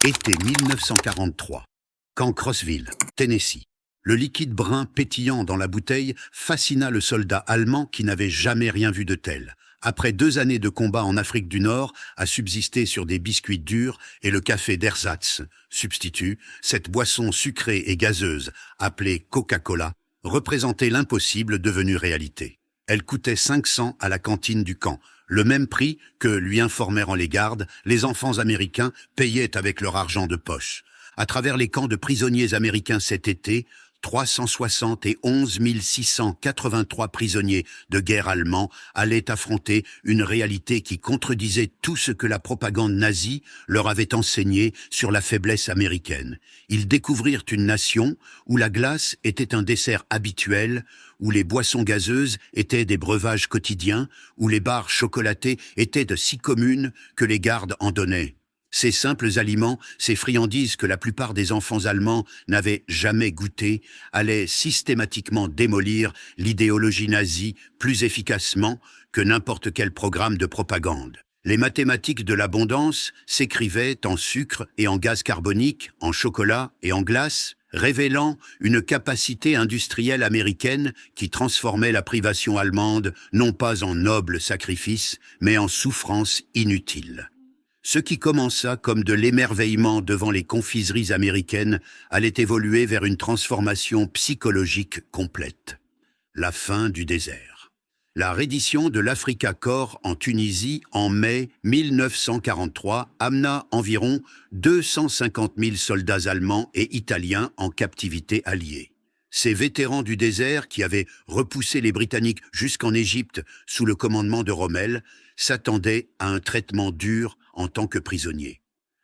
Été 1943. Camp Crossville, Tennessee. Le liquide brun pétillant dans la bouteille fascina le soldat allemand qui n'avait jamais rien vu de tel. Après 2 années de combat en Afrique du Nord, à subsister sur des biscuits durs et le café d'ersatz, substitut, cette boisson sucrée et gazeuse, appelée Coca-Cola, représentait l'impossible devenu réalité. Elle coûtait 500 à la cantine du camp, le même prix que, lui informèrent les gardes, les enfants américains payaient avec leur argent de poche. À travers les camps de prisonniers américains cet été, 371 683 prisonniers de guerre allemands allaient affronter une réalité qui contredisait tout ce que la propagande nazie leur avait enseigné sur la faiblesse américaine. Ils découvrirent une nation où la glace était un dessert habituel, où les boissons gazeuses étaient des breuvages quotidiens, où les barres chocolatées étaient de si communes que les gardes en donnaient. Ces simples aliments, ces friandises que la plupart des enfants allemands n'avaient jamais goûtées, allaient systématiquement démolir l'idéologie nazie plus efficacement que n'importe quel programme de propagande. Les mathématiques de l'abondance s'écrivaient en sucre et en gaz carbonique, en chocolat et en glace, révélant une capacité industrielle américaine qui transformait la privation allemande non pas en noble sacrifice, mais en souffrance inutile. Ce qui commença comme de l'émerveillement devant les confiseries américaines allait évoluer vers une transformation psychologique complète. La fin du désert. La reddition de l'Africa Korps en Tunisie en mai 1943 amena environ 250 000 soldats allemands et italiens en captivité alliée. Ces vétérans du désert qui avaient repoussé les Britanniques jusqu'en Égypte sous le commandement de Rommel s'attendaient à un traitement dur en tant que prisonniers.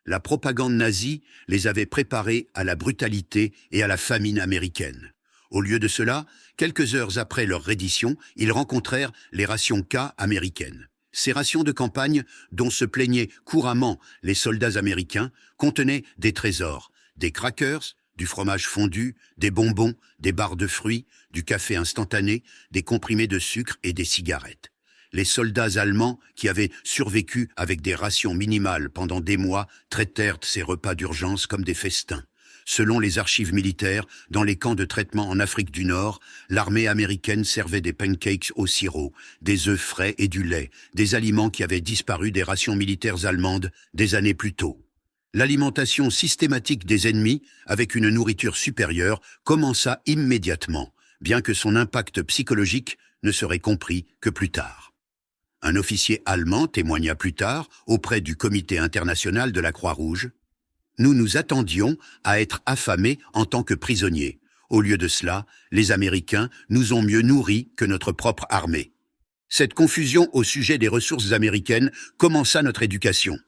La propagande nazie les avait préparés à la brutalité et à la famine américaine. Au lieu de cela, quelques heures après leur reddition, ils rencontrèrent les rations K américaines. Ces rations de campagne, dont se plaignaient couramment les soldats américains, contenaient des trésors, des crackers, du fromage fondu, des bonbons, des barres de fruits, du café instantané, des comprimés de sucre et des cigarettes. Les soldats allemands, qui avaient survécu avec des rations minimales pendant des mois, traitèrent ces repas d'urgence comme des festins. Selon les archives militaires, dans les camps de traitement en Afrique du Nord, l'armée américaine servait des pancakes au sirop, des œufs frais et du lait, des aliments qui avaient disparu des rations militaires allemandes des années plus tôt. L'alimentation systématique des ennemis, avec une nourriture supérieure, commença immédiatement, bien que son impact psychologique ne serait compris que plus tard. Un officier allemand témoigna plus tard, auprès du Comité international de la Croix-Rouge, « Nous nous attendions à être affamés en tant que prisonniers. Au lieu de cela, les Américains nous ont mieux nourris que notre propre armée. » Cette confusion au sujet des ressources américaines commença notre éducation.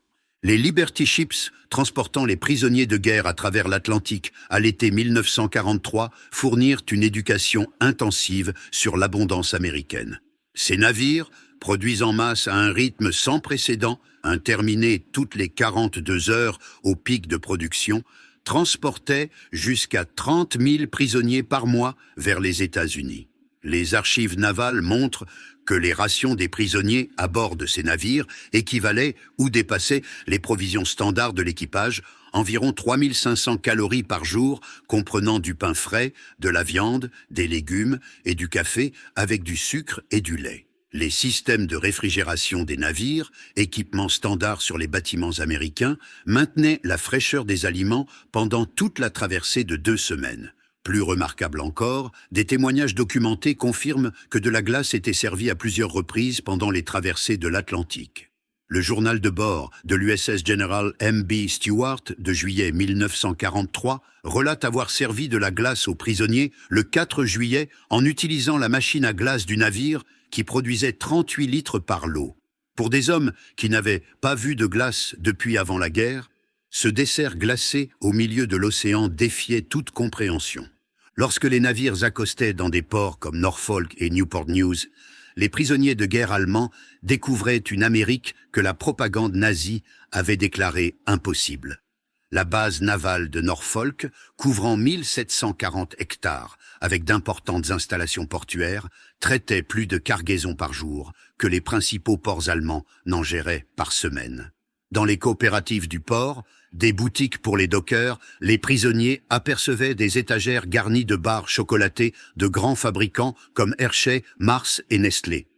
Les Liberty Ships, transportant les prisonniers de guerre à travers l'Atlantique à l'été 1943, fournirent une éducation intensive sur l'abondance américaine. Ces navires, produits en masse à un rythme sans précédent, interminés toutes les 42 heures au pic de production, transportaient jusqu'à 30 000 prisonniers par mois vers les États-Unis. Les archives navales montrent que les rations des prisonniers à bord de ces navires équivalaient ou dépassaient les provisions standards de l'équipage, environ 3500 calories par jour, comprenant du pain frais, de la viande, des légumes et du café avec du sucre et du lait. Les systèmes de réfrigération des navires, équipements standards sur les bâtiments américains, maintenaient la fraîcheur des aliments pendant toute la traversée de 2 semaines. Plus remarquable encore, des témoignages documentés confirment que de la glace était servie à plusieurs reprises pendant les traversées de l'Atlantique. Le journal de bord de l'USS General M.B. Stewart de juillet 1943 relate avoir servi de la glace aux prisonniers le 4 juillet en utilisant la machine à glace du navire qui produisait 38 litres par lot. Pour des hommes qui n'avaient pas vu de glace depuis avant la guerre, ce dessert glacé au milieu de l'océan défiait toute compréhension. Lorsque les navires accostaient dans des ports comme Norfolk et Newport News, les prisonniers de guerre allemands découvraient une Amérique que la propagande nazie avait déclarée impossible. La base navale de Norfolk, couvrant 1740 hectares, avec d'importantes installations portuaires, traitait plus de cargaisons par jour que les principaux ports allemands n'en géraient par semaine. Dans les coopératives du port, des boutiques pour les dockers, les prisonniers apercevaient des étagères garnies de barres chocolatées de grands fabricants comme Hershey, Mars et Nestlé.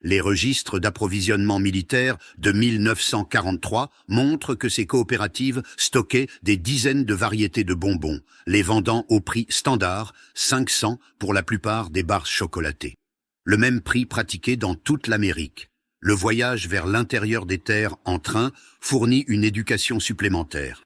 Les registres d'approvisionnement militaire de 1943 montrent que ces coopératives stockaient des dizaines de variétés de bonbons, les vendant au prix standard, 5 cents pour la plupart des barres chocolatées. Le même prix pratiqué dans toute l'Amérique. Le voyage vers l'intérieur des terres en train fournit une éducation supplémentaire.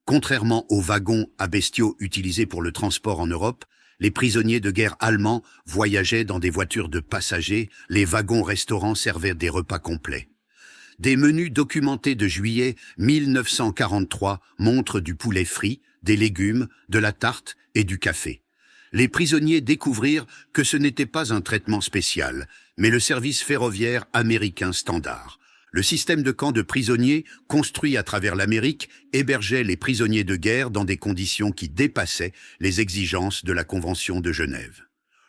Contrairement aux wagons à bestiaux utilisés pour le transport en Europe, les prisonniers de guerre allemands voyageaient dans des voitures de passagers, les wagons-restaurants servaient des repas complets. Des menus documentés de juillet 1943 montrent du poulet frit, des légumes, de la tarte et du café. Les prisonniers découvrirent que ce n'était pas un traitement spécial, mais le service ferroviaire américain standard. Le système de camps de prisonniers, construit à travers l'Amérique, hébergeait les prisonniers de guerre dans des conditions qui dépassaient les exigences de la Convention de Genève.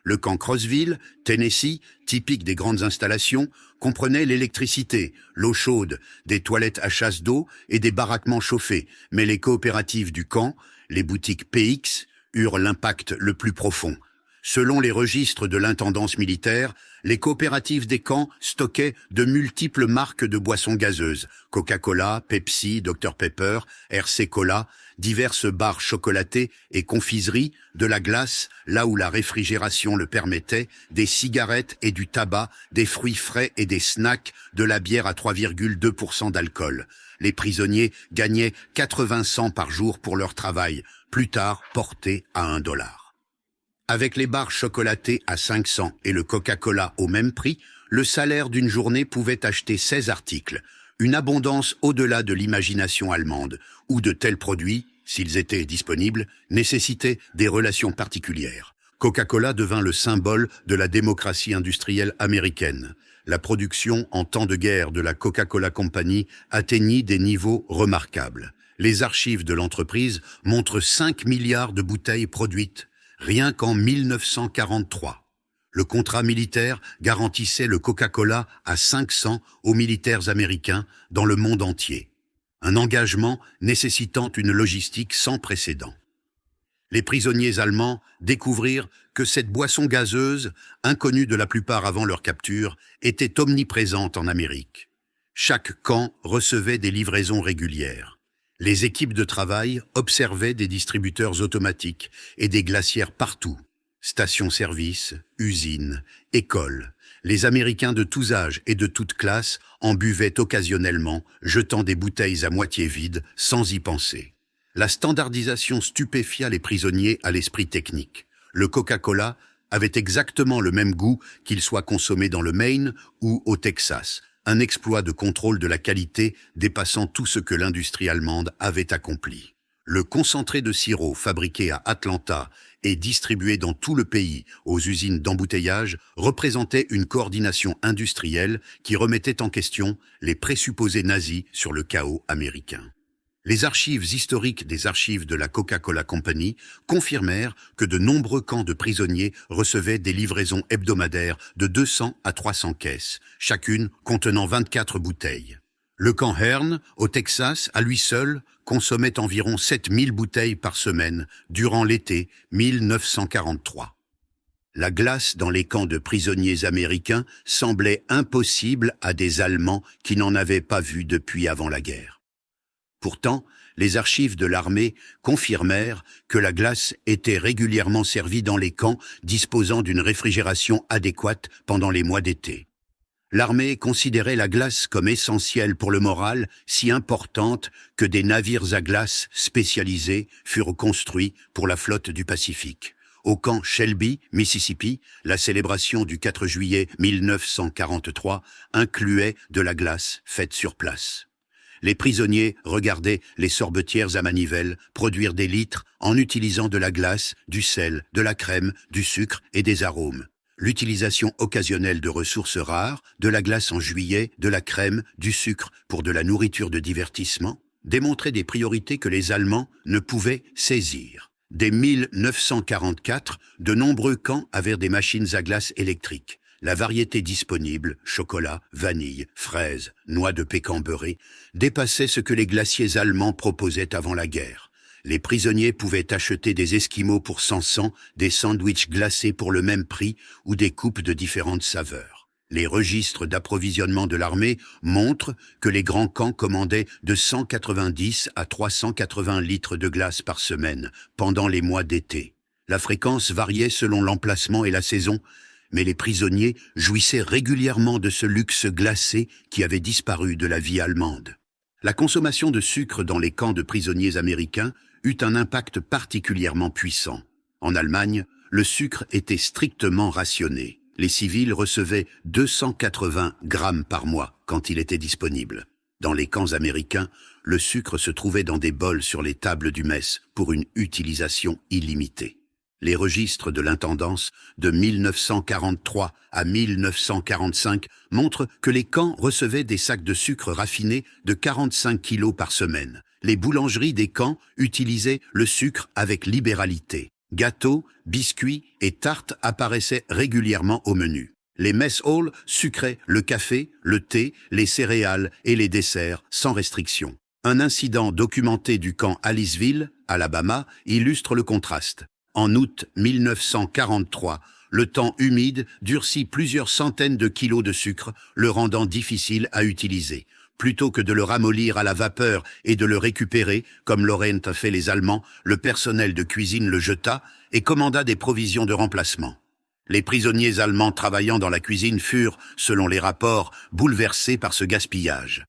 Le camp Crossville, Tennessee, typique des grandes installations, comprenait l'électricité, l'eau chaude, des toilettes à chasse d'eau et des baraquements chauffés, mais les coopératives du camp, les boutiques PX, eurent l'impact le plus profond. Selon les registres de l'intendance militaire, les coopératives des camps stockaient de multiples marques de boissons gazeuses, Coca-Cola, Pepsi, Dr Pepper, RC Cola, diverses barres chocolatées et confiseries, de la glace, là où la réfrigération le permettait, des cigarettes et du tabac, des fruits frais et des snacks, de la bière à 3,2% d'alcool. Les prisonniers gagnaient 80 cents par jour pour leur travail, plus tard porté à $1. Avec les barres chocolatées à 5 cents et le Coca-Cola au même prix, le salaire d'une journée pouvait acheter 16 articles, une abondance au-delà de l'imagination allemande, où de tels produits, s'ils étaient disponibles, nécessitaient des relations particulières. Coca-Cola devint le symbole de la démocratie industrielle américaine. La production en temps de guerre de la Coca-Cola Company atteignit des niveaux remarquables. Les archives de l'entreprise montrent 5 milliards de bouteilles produites, rien qu'en 1943. Le contrat militaire garantissait le Coca-Cola à 500 aux militaires américains dans le monde entier. Un engagement nécessitant une logistique sans précédent. Les prisonniers allemands découvrirent que cette boisson gazeuse, inconnue de la plupart avant leur capture, était omniprésente en Amérique. Chaque camp recevait des livraisons régulières. Les équipes de travail observaient des distributeurs automatiques et des glacières partout. Stations-service, usines, écoles. Les Américains de tous âges et de toutes classes en buvaient occasionnellement, jetant des bouteilles à moitié vides sans y penser. La standardisation stupéfia les prisonniers à l'esprit technique. Le Coca-Cola avait exactement le même goût qu'il soit consommé dans le Maine ou au Texas. Un exploit de contrôle de la qualité dépassant tout ce que l'industrie allemande avait accompli. Le concentré de sirop fabriqué à Atlanta et distribué dans tout le pays aux usines d'embouteillage représentait une coordination industrielle qui remettait en question les présupposés nazis sur le chaos américain. Les archives historiques des archives de la Coca-Cola Company confirmèrent que de nombreux camps de prisonniers recevaient des livraisons hebdomadaires de 200 à 300 caisses, chacune contenant 24 bouteilles. Le camp Hearne, au Texas, à lui seul, consommait environ 7000 bouteilles par semaine durant l'été 1943. La glace dans les camps de prisonniers américains semblait impossible à des Allemands qui n'en avaient pas vu depuis avant la guerre. Pourtant, les archives de l'armée confirmèrent que la glace était régulièrement servie dans les camps disposant d'une réfrigération adéquate pendant les mois d'été. L'armée considérait la glace comme essentielle pour le moral, si importante que des navires à glace spécialisés furent construits pour la flotte du Pacifique. Au camp Shelby, Mississippi, la célébration du 4 juillet 1943 incluait de la glace faite sur place. Les prisonniers regardaient les sorbetières à manivelle produire des litres en utilisant de la glace, du sel, de la crème, du sucre et des arômes. L'utilisation occasionnelle de ressources rares, de la glace en juillet, de la crème, du sucre pour de la nourriture de divertissement, démontrait des priorités que les Allemands ne pouvaient saisir. Dès 1944, de nombreux camps avaient des machines à glace électriques. La variété disponible, chocolat, vanille, fraises, noix de pécan beurrées, dépassait ce que les glaciers allemands proposaient avant la guerre. Les prisonniers pouvaient acheter des esquimaux pour 100 cents, des sandwichs glacés pour le même prix ou des coupes de différentes saveurs. Les registres d'approvisionnement de l'armée montrent que les grands camps commandaient de 190 à 380 litres de glace par semaine pendant les mois d'été. La fréquence variait selon l'emplacement et la saison, mais les prisonniers jouissaient régulièrement de ce luxe glacé qui avait disparu de la vie allemande. La consommation de sucre dans les camps de prisonniers américains eut un impact particulièrement puissant. En Allemagne, le sucre était strictement rationné. Les civils recevaient 280 grammes par mois quand il était disponible. Dans les camps américains, le sucre se trouvait dans des bols sur les tables du mess pour une utilisation illimitée. Les registres de l'intendance de 1943 à 1945 montrent que les camps recevaient des sacs de sucre raffiné de 45 kilos par semaine. Les boulangeries des camps utilisaient le sucre avec libéralité. Gâteaux, biscuits et tartes apparaissaient régulièrement au menu. Les mess halls sucraient le café, le thé, les céréales et les desserts sans restriction. Un incident documenté du camp Aliceville, Alabama, illustre le contraste. En août 1943, le temps humide durcit plusieurs centaines de kilos de sucre, le rendant difficile à utiliser. Plutôt que de le ramollir à la vapeur et de le récupérer, comme l'auraient fait les Allemands, le personnel de cuisine le jeta et commanda des provisions de remplacement. Les prisonniers allemands travaillant dans la cuisine furent, selon les rapports, bouleversés par ce gaspillage.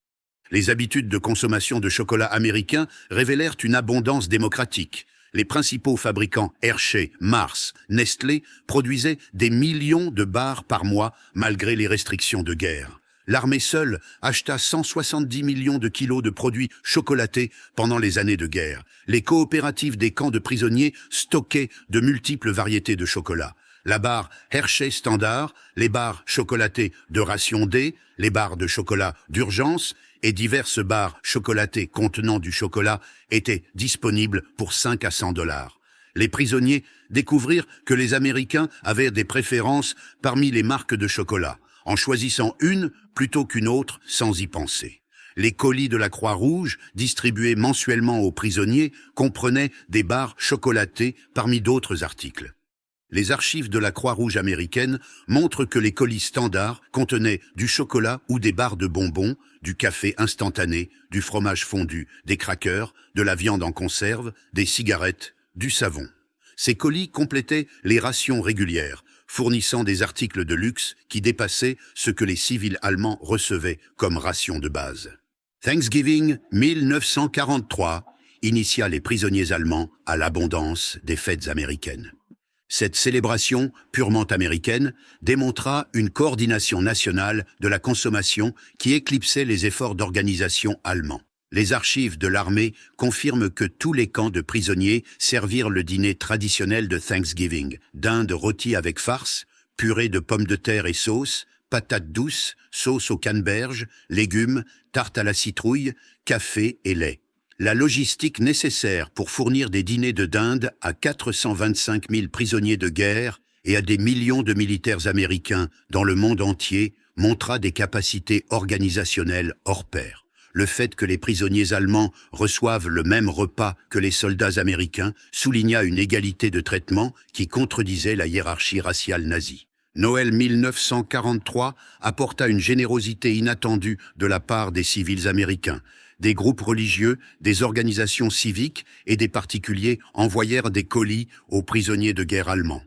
Les habitudes de consommation de chocolat américain révélèrent une abondance démocratique. Les principaux fabricants Hershey, Mars, Nestlé produisaient des millions de barres par mois malgré les restrictions de guerre. L'armée seule acheta 170 millions de kilos de produits chocolatés pendant les années de guerre. Les coopératives des camps de prisonniers stockaient de multiples variétés de chocolat. La barre Hershey Standard, les barres chocolatées de ration D, les barres de chocolat d'urgence et diverses barres chocolatées contenant du chocolat étaient disponibles pour 5 à 100 $. Les prisonniers découvrirent que les Américains avaient des préférences parmi les marques de chocolat, en choisissant une plutôt qu'une autre sans y penser. Les colis de la Croix-Rouge, distribués mensuellement aux prisonniers, comprenaient des barres chocolatées parmi d'autres articles. Les archives de la Croix-Rouge américaine montrent que les colis standards contenaient du chocolat ou des barres de bonbons, du café instantané, du fromage fondu, des crackers, de la viande en conserve, des cigarettes, du savon. Ces colis complétaient les rations régulières, fournissant des articles de luxe qui dépassaient ce que les civils allemands recevaient comme ration de base. Thanksgiving 1943 initia les prisonniers allemands à l'abondance des fêtes américaines. Cette célébration, purement américaine, démontra une coordination nationale de la consommation qui éclipsait les efforts d'organisation allemands. Les archives de l'armée confirment que tous les camps de prisonniers servirent le dîner traditionnel de Thanksgiving, dinde rôtie avec farce, purée de pommes de terre et sauce, patates douces, sauce aux canneberges, légumes, tarte à la citrouille, café et lait. La logistique nécessaire pour fournir des dîners de dinde à 425 000 prisonniers de guerre et à des millions de militaires américains dans le monde entier montra des capacités organisationnelles hors pair. Le fait que les prisonniers allemands reçoivent le même repas que les soldats américains souligna une égalité de traitement qui contredisait la hiérarchie raciale nazie. Noël 1943 apporta une générosité inattendue de la part des civils américains. Des groupes religieux, des organisations civiques et des particuliers envoyèrent des colis aux prisonniers de guerre allemands.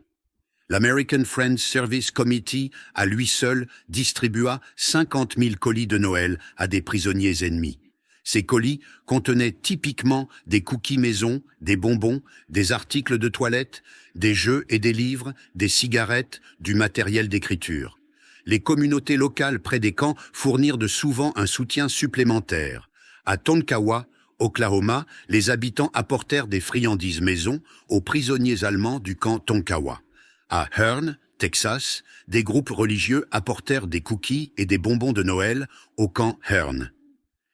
L'American Friends Service Committee, à lui seul, distribua 50 000 colis de Noël à des prisonniers ennemis. Ces colis contenaient typiquement des cookies maison, des bonbons, des articles de toilette, des jeux et des livres, des cigarettes, du matériel d'écriture. Les communautés locales près des camps fournirent de souvent un soutien supplémentaire. À Tonkawa, Oklahoma, les habitants apportèrent des friandises maison aux prisonniers allemands du camp Tonkawa. À Hearne, Texas, des groupes religieux apportèrent des cookies et des bonbons de Noël au camp Hearne.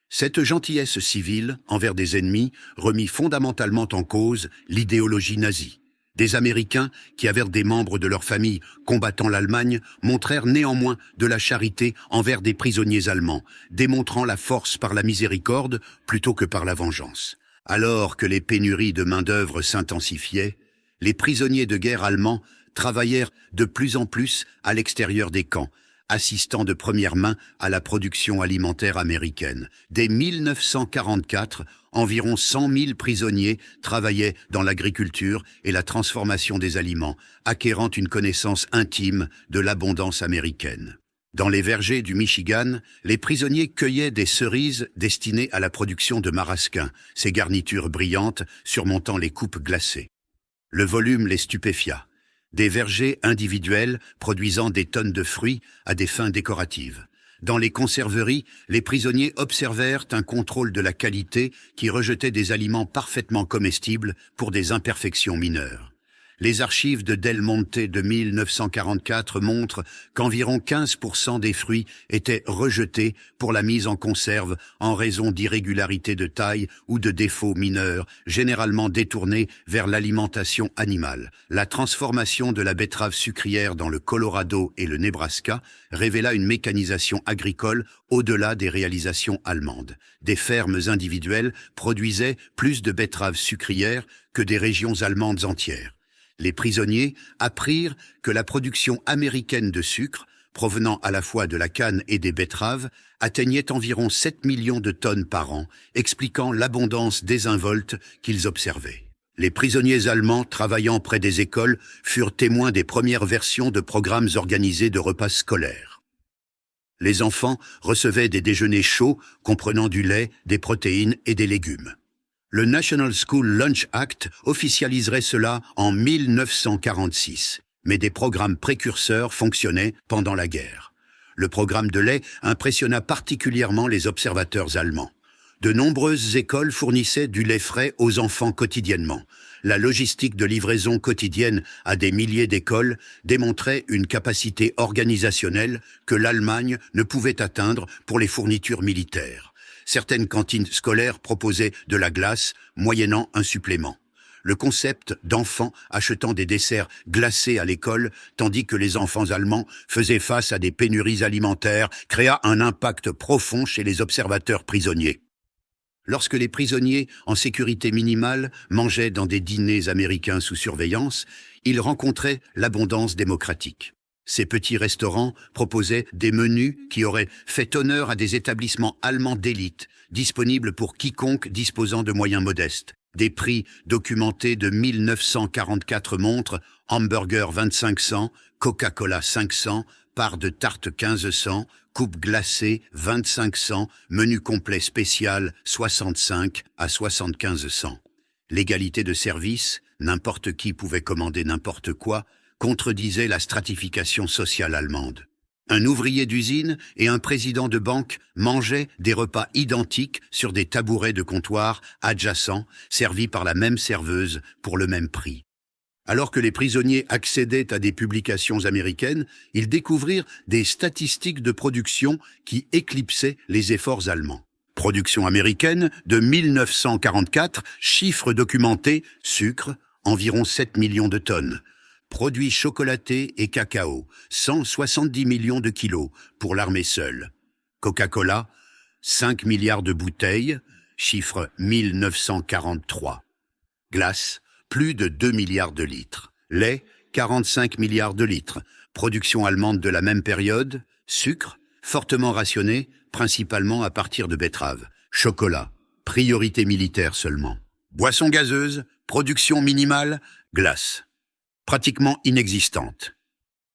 Cette gentillesse civile envers des ennemis remit fondamentalement en cause l'idéologie nazie. Des Américains, qui avaient des membres de leur famille combattant l'Allemagne, montrèrent néanmoins de la charité envers des prisonniers allemands, démontrant la force par la miséricorde plutôt que par la vengeance. Alors que les pénuries de main-d'œuvre s'intensifiaient, les prisonniers de guerre allemands travaillèrent de plus en plus à l'extérieur des camps, assistant de première main à la production alimentaire américaine. Dès 1944, environ 100 000 prisonniers travaillaient dans l'agriculture et la transformation des aliments, acquérant une connaissance intime de l'abondance américaine. Dans les vergers du Michigan, les prisonniers cueillaient des cerises destinées à la production de marasquin, ces garnitures brillantes surmontant les coupes glacées. Le volume les stupéfia. Des vergers individuels produisant des tonnes de fruits à des fins décoratives. Dans les conserveries, les prisonniers observèrent un contrôle de la qualité qui rejetait des aliments parfaitement comestibles pour des imperfections mineures. Les archives de Del Monte de 1944 montrent qu'environ 15% des fruits étaient rejetés pour la mise en conserve en raison d'irrégularités de taille ou de défauts mineurs, généralement détournés vers l'alimentation animale. La transformation de la betterave sucrière dans le Colorado et le Nebraska révéla une mécanisation agricole au-delà des réalisations allemandes. Des fermes individuelles produisaient plus de betteraves sucrières que des régions allemandes entières. Les prisonniers apprirent que la production américaine de sucre, provenant à la fois de la canne et des betteraves, atteignait environ 7 millions de tonnes par an, expliquant l'abondance désinvolte qu'ils observaient. Les prisonniers allemands travaillant près des écoles furent témoins des premières versions de programmes organisés de repas scolaires. Les enfants recevaient des déjeuners chauds comprenant du lait, des protéines et des légumes. Le National School Lunch Act officialiserait cela en 1946, mais des programmes précurseurs fonctionnaient pendant la guerre. Le programme de lait impressionna particulièrement les observateurs allemands. De nombreuses écoles fournissaient du lait frais aux enfants quotidiennement. La logistique de livraison quotidienne à des milliers d'écoles démontrait une capacité organisationnelle que l'Allemagne ne pouvait atteindre pour les fournitures militaires. Certaines cantines scolaires proposaient de la glace, moyennant un supplément. Le concept d'enfants achetant des desserts glacés à l'école, tandis que les enfants allemands faisaient face à des pénuries alimentaires, créa un impact profond chez les observateurs prisonniers. Lorsque les prisonniers, en sécurité minimale, mangeaient dans des dîners américains sous surveillance, ils rencontraient l'abondance démocratique. Ces petits restaurants proposaient des menus qui auraient fait honneur à des établissements allemands d'élite, disponibles pour quiconque disposant de moyens modestes. Des prix documentés de 1944 montrent hamburger 2500, Coca-Cola 500, part de tarte 1500, coupe glacée 2500, menu complet spécial 65 à 7500. L'égalité de service, n'importe qui pouvait commander n'importe quoi, contredisait la stratification sociale allemande. Un ouvrier d'usine et un président de banque mangeaient des repas identiques sur des tabourets de comptoir adjacents, servis par la même serveuse pour le même prix. Alors que les prisonniers accédaient à des publications américaines, ils découvrirent des statistiques de production qui éclipsaient les efforts allemands. Production américaine de 1944, chiffre documenté, sucre, environ 7 millions de tonnes. Produits chocolatés et cacao, 170 millions de kilos pour l'armée seule. Coca-Cola, 5 milliards de bouteilles, chiffre 1943. Glace, plus de 2 milliards de litres. Lait, 45 milliards de litres. Production allemande de la même période. Sucre, fortement rationné, principalement à partir de betteraves. Chocolat, priorité militaire seulement. Boissons gazeuses, production minimale, glace. Pratiquement inexistante.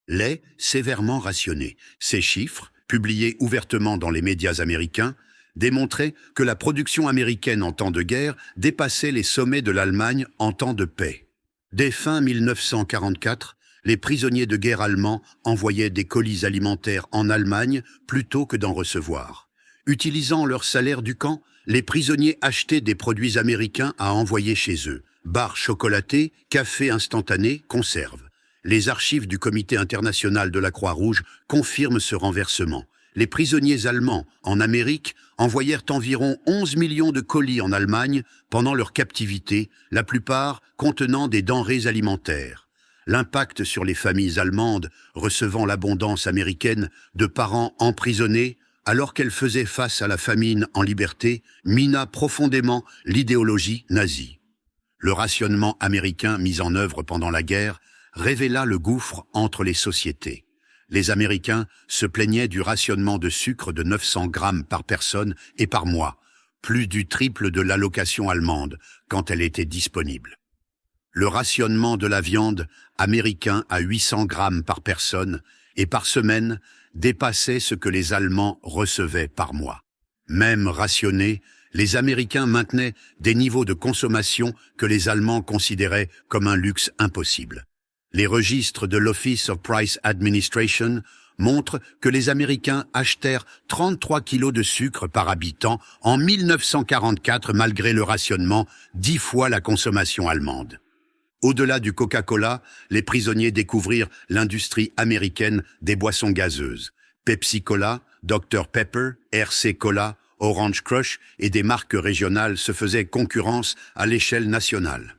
Lait sévèrement rationné. Ces chiffres, publiés ouvertement dans les médias américains, démontraient que la production américaine en temps de guerre dépassait les sommets de l'Allemagne en temps de paix. Dès fin 1944, les prisonniers de guerre allemands envoyaient des colis alimentaires en Allemagne plutôt que d'en recevoir. Utilisant leur salaire du camp, les prisonniers achetaient des produits américains à envoyer chez eux. Barres chocolatées, café instantané, conserves. Les archives du Comité international de la Croix-Rouge confirment ce renversement. les prisonniers allemands en Amérique envoyèrent environ 11 millions de colis en Allemagne pendant leur captivité, la plupart contenant des denrées alimentaires. L'impact sur les familles allemandes recevant l'abondance américaine de parents emprisonnés alors qu'elles faisaient face à la famine en liberté mina profondément l'idéologie nazie. Le rationnement américain mis en œuvre pendant la guerre révéla le gouffre entre les sociétés. Les Américains se plaignaient du rationnement de sucre de 900 grammes par personne et par mois, plus du triple de l'allocation allemande quand elle était disponible. Le rationnement de la viande américain à 800 grammes par personne et par semaine dépassait ce que les Allemands recevaient par mois. Même rationnés, les Américains maintenaient des niveaux de consommation que les Allemands considéraient comme un luxe impossible. Les registres de l'Office of Price Administration montrent que les Américains achetèrent 33 kilos de sucre par habitant en 1944 malgré le rationnement 10 fois la consommation allemande. Au-delà du Coca-Cola, les prisonniers découvrirent l'industrie américaine des boissons gazeuses. Pepsi-Cola, Dr Pepper, RC Cola, Orange Crush et des marques régionales se faisaient concurrence à l'échelle nationale.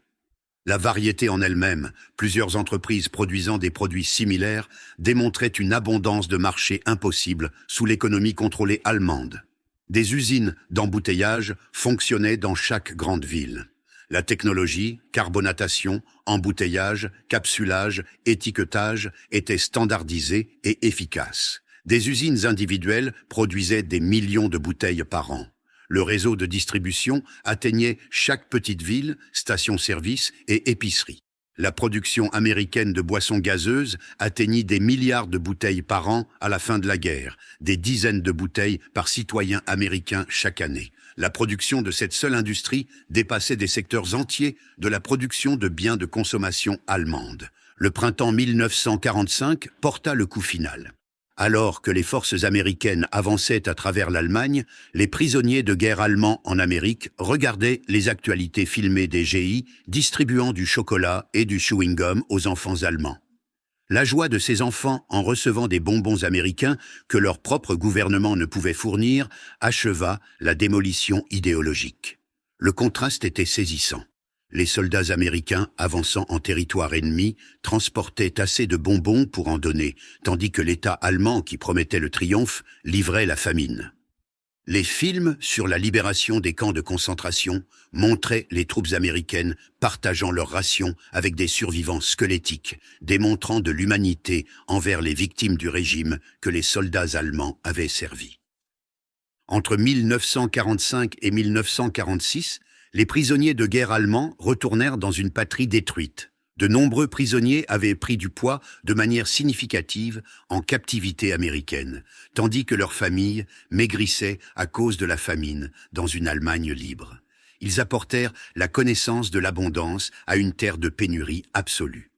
La variété en elle-même, plusieurs entreprises produisant des produits similaires, démontraient une abondance de marché impossible sous l'économie contrôlée allemande. Des usines d'embouteillage fonctionnaient dans chaque grande ville. La technologie, carbonatation, embouteillage, capsulage, étiquetage étaient standardisées et efficaces. Des usines individuelles produisaient des millions de bouteilles par an. Le réseau de distribution atteignait chaque petite ville, station-service et épicerie. La production américaine de boissons gazeuses atteignit des milliards de bouteilles par an à la fin de la guerre, des dizaines de bouteilles par citoyen américain chaque année. La production de cette seule industrie dépassait des secteurs entiers de la production de biens de consommation allemande. Le printemps 1945 porta le coup final. Alors que les forces américaines avançaient à travers l'Allemagne, les prisonniers de guerre allemands en Amérique regardaient les actualités filmées des GI distribuant du chocolat et du chewing-gum aux enfants allemands. La joie de ces enfants en recevant des bonbons américains que leur propre gouvernement ne pouvait fournir acheva la démolition idéologique. Le contraste était saisissant. Les soldats américains, avançant en territoire ennemi, transportaient assez de bonbons pour en donner, tandis que l'État allemand, qui promettait le triomphe, livrait la famine. Les films sur la libération des camps de concentration montraient les troupes américaines partageant leurs rations avec des survivants squelettiques, démontrant de l'humanité envers les victimes du régime que les soldats allemands avaient servi. Entre 1945 et 1946, les prisonniers de guerre allemands retournèrent dans une patrie détruite. De nombreux prisonniers avaient pris du poids de manière significative en captivité américaine, tandis que leurs familles maigrissaient à cause de la famine dans une Allemagne libre. Ils apportèrent la connaissance de l'abondance à une terre de pénurie absolue.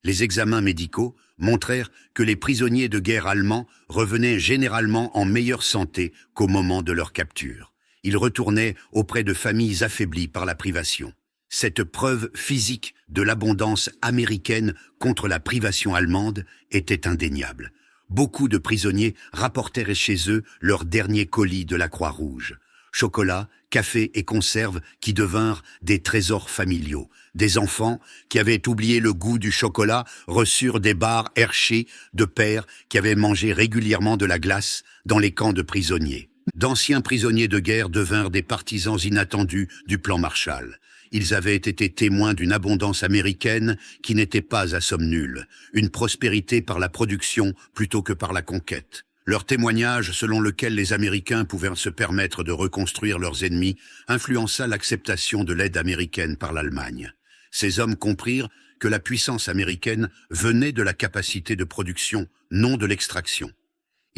Les examens médicaux montrèrent que les prisonniers de guerre allemands revenaient généralement en meilleure santé qu'au moment de leur capture. Ils retournaient auprès de familles affaiblies par la privation. Cette preuve physique de l'abondance américaine contre la privation allemande était indéniable. Beaucoup de prisonniers rapportèrent chez eux leurs derniers colis de la Croix-Rouge. Chocolat, café et conserves qui devinrent des trésors familiaux. Des enfants qui avaient oublié le goût du chocolat reçurent des barres Hershey de pères qui avaient mangé régulièrement de la glace dans les camps de prisonniers. D'anciens prisonniers de guerre devinrent des partisans inattendus du plan Marshall. Ils avaient été témoins d'une abondance américaine qui n'était pas à somme nulle, une prospérité par la production plutôt que par la conquête. Leur témoignage selon lequel les Américains pouvaient se permettre de reconstruire leurs ennemis influença l'acceptation de l'aide américaine par l'Allemagne. Ces hommes comprirent que la puissance américaine venait de la capacité de production, non de l'extraction.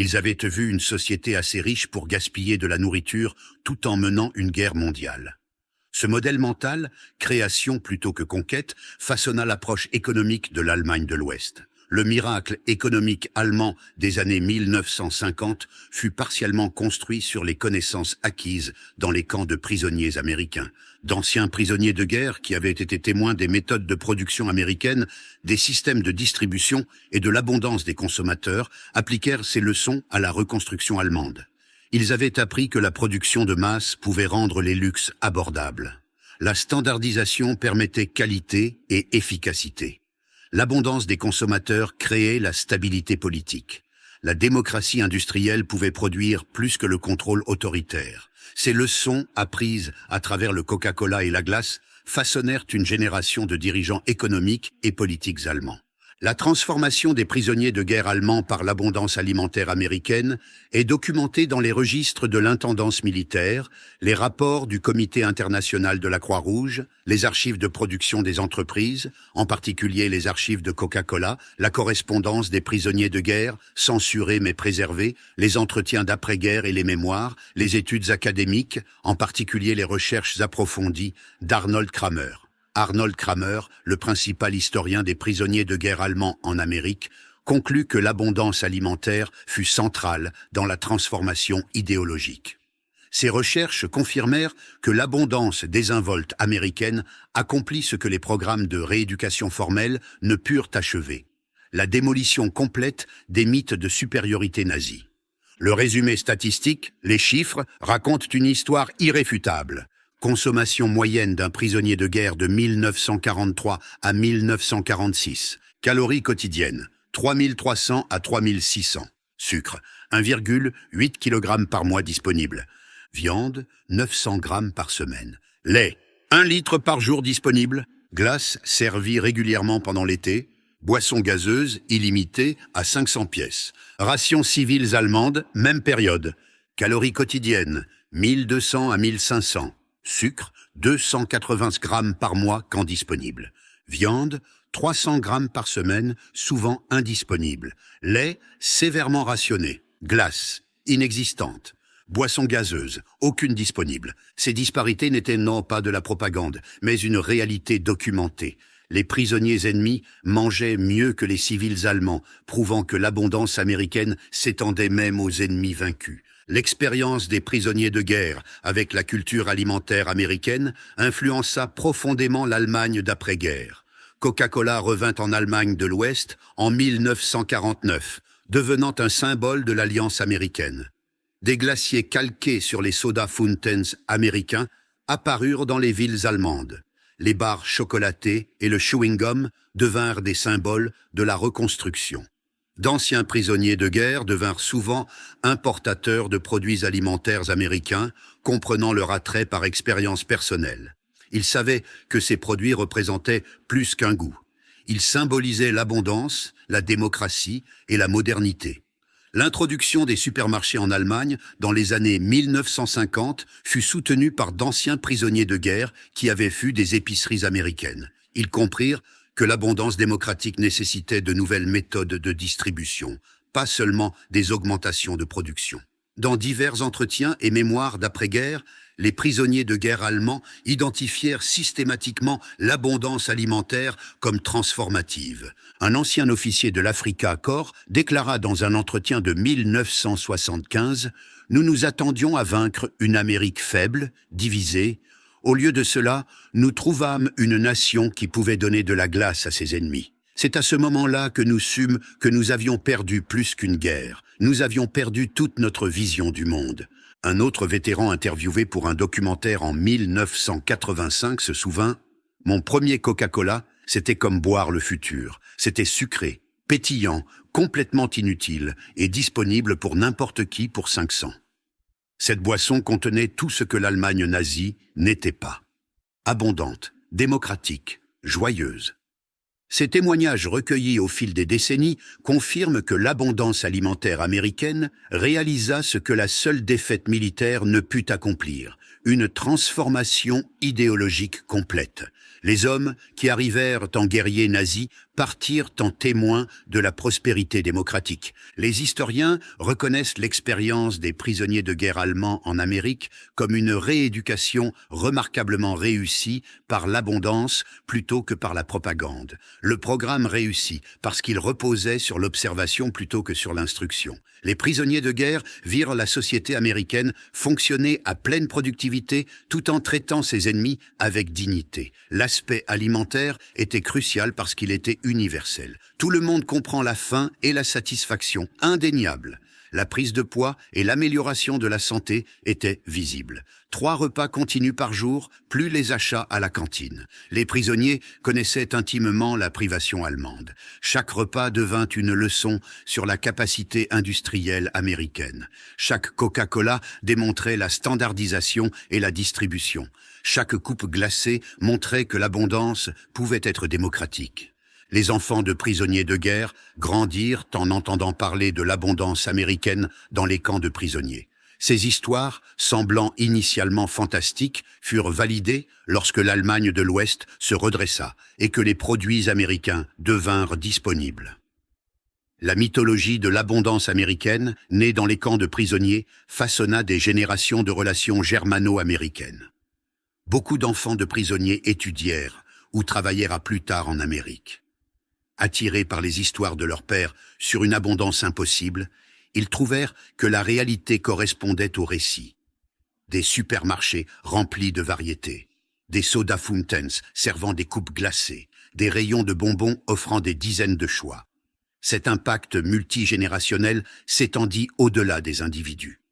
Ils avaient vu une société assez riche pour gaspiller de la nourriture tout en menant une guerre mondiale. Ce modèle mental, création plutôt que conquête, façonna l'approche économique de l'Allemagne de l'Ouest. Le miracle économique allemand des années 1950 fut partiellement construit sur les connaissances acquises dans les camps de prisonniers américains. D'anciens prisonniers de guerre qui avaient été témoins des méthodes de production américaines, des systèmes de distribution et de l'abondance des consommateurs appliquèrent ces leçons à la reconstruction allemande. Ils avaient appris que la production de masse pouvait rendre les luxes abordables. La standardisation permettait qualité et efficacité. L'abondance des consommateurs créait la stabilité politique. La démocratie industrielle pouvait produire plus que le contrôle autoritaire. Ces leçons, apprises à travers le Coca-Cola et la glace, façonnèrent une génération de dirigeants économiques et politiques allemands. La transformation des prisonniers de guerre allemands par l'abondance alimentaire américaine est documentée dans les registres de l'intendance militaire, les rapports du Comité international de la Croix-Rouge, les archives de production des entreprises, en particulier les archives de Coca-Cola, la correspondance des prisonniers de guerre, censurée mais préservée, les entretiens d'après-guerre et les mémoires, les études académiques, en particulier les recherches approfondies d'Arnold Kramer. Arnold Kramer, le principal historien des prisonniers de guerre allemands en Amérique, conclut que l'abondance alimentaire fut centrale dans la transformation idéologique. Ces recherches confirmèrent que l'abondance désinvolte américaine accomplit ce que les programmes de rééducation formelle ne purent achever: la démolition complète des mythes de supériorité nazie. Le résumé statistique, les chiffres, racontent une histoire irréfutable. Consommation moyenne d'un prisonnier de guerre de 1943 à 1946. Calories quotidiennes, 3300 à 3600. Sucre, 1,8 kg par mois disponible. Viande, 900 grammes par semaine. Lait, 1 litre par jour disponible. Glace, servie régulièrement pendant l'été. Boissons gazeuses, illimitées, à 500 pièces. Rations civiles allemandes, même période. Calories quotidiennes, 1200 à 1500. Sucre, 280 grammes par mois quand disponible. Viande, 300 grammes par semaine, souvent indisponible. Lait, sévèrement rationné. Glace, inexistante. Boissons gazeuses, aucune disponible. Ces disparités n'étaient non pas de la propagande, mais une réalité documentée. Les prisonniers ennemis mangeaient mieux que les civils allemands, prouvant que l'abondance américaine s'étendait même aux ennemis vaincus. L'expérience des prisonniers de guerre avec la culture alimentaire américaine influença profondément l'Allemagne d'après-guerre. Coca-Cola revint en Allemagne de l'Ouest en 1949, devenant un symbole de l'alliance américaine. Des glaciers calqués sur les soda fountains américains apparurent dans les villes allemandes. Les barres chocolatées et le chewing-gum devinrent des symboles de la reconstruction. D'anciens prisonniers de guerre devinrent souvent importateurs de produits alimentaires américains, comprenant leur attrait par expérience personnelle. Ils savaient que ces produits représentaient plus qu'un goût. Ils symbolisaient l'abondance, la démocratie et la modernité. L'introduction des supermarchés en Allemagne dans les années 1950 fut soutenue par d'anciens prisonniers de guerre qui avaient fui des épiceries américaines. Ils comprirent que l'abondance démocratique nécessitait de nouvelles méthodes de distribution, pas seulement des augmentations de production. Dans divers entretiens et mémoires d'après-guerre, les prisonniers de guerre allemands identifièrent systématiquement l'abondance alimentaire comme transformative. Un ancien officier de l'Afrika Korps déclara dans un entretien de 1975 « Nous nous attendions à vaincre une Amérique faible, divisée. Au lieu de cela, nous trouvâmes une nation qui pouvait donner de la glace à ses ennemis. C'est à ce moment-là que nous sûmes que nous avions perdu plus qu'une guerre. Nous avions perdu toute notre vision du monde. » Un autre vétéran interviewé pour un documentaire en 1985 se souvint « Mon premier Coca-Cola, c'était comme boire le futur. C'était sucré, pétillant, complètement inutile et disponible pour n'importe qui pour 500. » Cette boisson contenait tout ce que l'Allemagne nazie n'était pas. Abondante, démocratique, joyeuse. Ces témoignages recueillis au fil des décennies confirment que l'abondance alimentaire américaine réalisa ce que la seule défaite militaire ne put accomplir, une transformation idéologique complète. Les hommes qui arrivèrent en guerriers nazis partirent en témoins de la prospérité démocratique. Les historiens reconnaissent l'expérience des prisonniers de guerre allemands en Amérique comme une rééducation remarquablement réussie par l'abondance plutôt que par la propagande. Le programme réussit parce qu'il reposait sur l'observation plutôt que sur l'instruction. Les prisonniers de guerre virent la société américaine fonctionner à pleine productivité tout en traitant ses ennemis avec dignité. L'aspect alimentaire était crucial parce qu'il était universel. Tout le monde comprend la faim et la satisfaction, indéniable. La prise de poids et l'amélioration de la santé étaient visibles. 3 repas continus par jour, plus les achats à la cantine. Les prisonniers connaissaient intimement la privation allemande. Chaque repas devint une leçon sur la capacité industrielle américaine. Chaque Coca-Cola démontrait la standardisation et la distribution. Chaque coupe glacée montrait que l'abondance pouvait être démocratique. Les enfants de prisonniers de guerre grandirent en entendant parler de l'abondance américaine dans les camps de prisonniers. Ces histoires, semblant initialement fantastiques, furent validées lorsque l'Allemagne de l'Ouest se redressa et que les produits américains devinrent disponibles. La mythologie de l'abondance américaine, née dans les camps de prisonniers, façonna des générations de relations germano-américaines. Beaucoup d'enfants de prisonniers étudièrent ou travaillèrent à plus tard en Amérique. Attirés par les histoires de leur père sur une abondance impossible, ils trouvèrent que la réalité correspondait au récit. Des supermarchés remplis de variétés, des soda fountains servant des coupes glacées, des rayons de bonbons offrant des dizaines de choix. Cet impact multigénérationnel s'étendit au-delà des individus.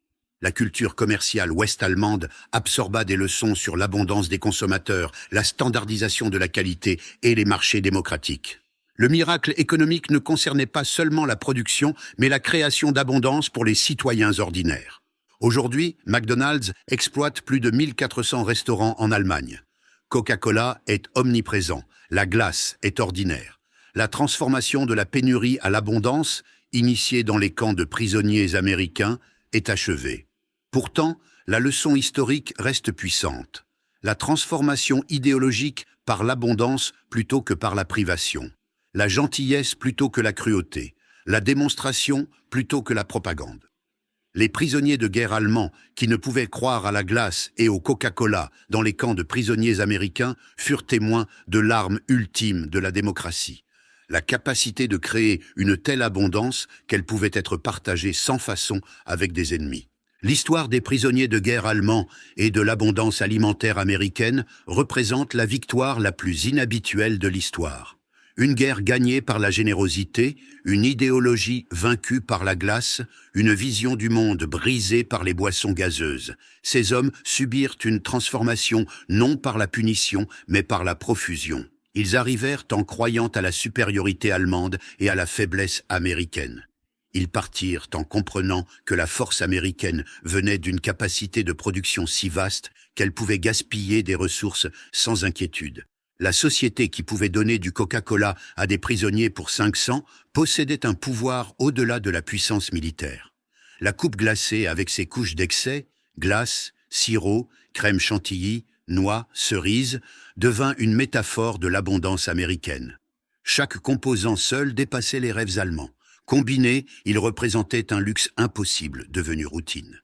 La culture commerciale ouest-allemande absorba des leçons sur l'abondance des consommateurs, la standardisation de la qualité et les marchés démocratiques. Le miracle économique ne concernait pas seulement la production, mais la création d'abondance pour les citoyens ordinaires. Aujourd'hui, McDonald's exploite plus de 1400 restaurants en Allemagne. Coca-Cola est omniprésent, la glace est ordinaire. La transformation de la pénurie à l'abondance, initiée dans les camps de prisonniers américains, est achevée. Pourtant, la leçon historique reste puissante. La transformation idéologique par l'abondance plutôt que par la privation. La gentillesse plutôt que la cruauté, la démonstration plutôt que la propagande. Les prisonniers de guerre allemands, qui ne pouvaient croire à la glace et au Coca-Cola dans les camps de prisonniers américains, furent témoins de l'arme ultime de la démocratie. La capacité de créer une telle abondance qu'elle pouvait être partagée sans façon avec des ennemis. L'histoire des prisonniers de guerre allemands et de l'abondance alimentaire américaine représente la victoire la plus inhabituelle de l'histoire. Une guerre gagnée par la générosité, une idéologie vaincue par la glace, une vision du monde brisée par les boissons gazeuses. Ces hommes subirent une transformation non par la punition, mais par la profusion. Ils arrivèrent en croyant à la supériorité allemande et à la faiblesse américaine. Ils partirent en comprenant que la force américaine venait d'une capacité de production si vaste qu'elle pouvait gaspiller des ressources sans inquiétude. La société qui pouvait donner du Coca-Cola à des prisonniers pour 500 possédait un pouvoir au-delà de la puissance militaire. La coupe glacée avec ses couches d'excès, glace, sirop, crème chantilly, noix, cerises, devint une métaphore de l'abondance américaine. Chaque composant seul dépassait les rêves allemands. Combinés, ils représentaient un luxe impossible devenu routine.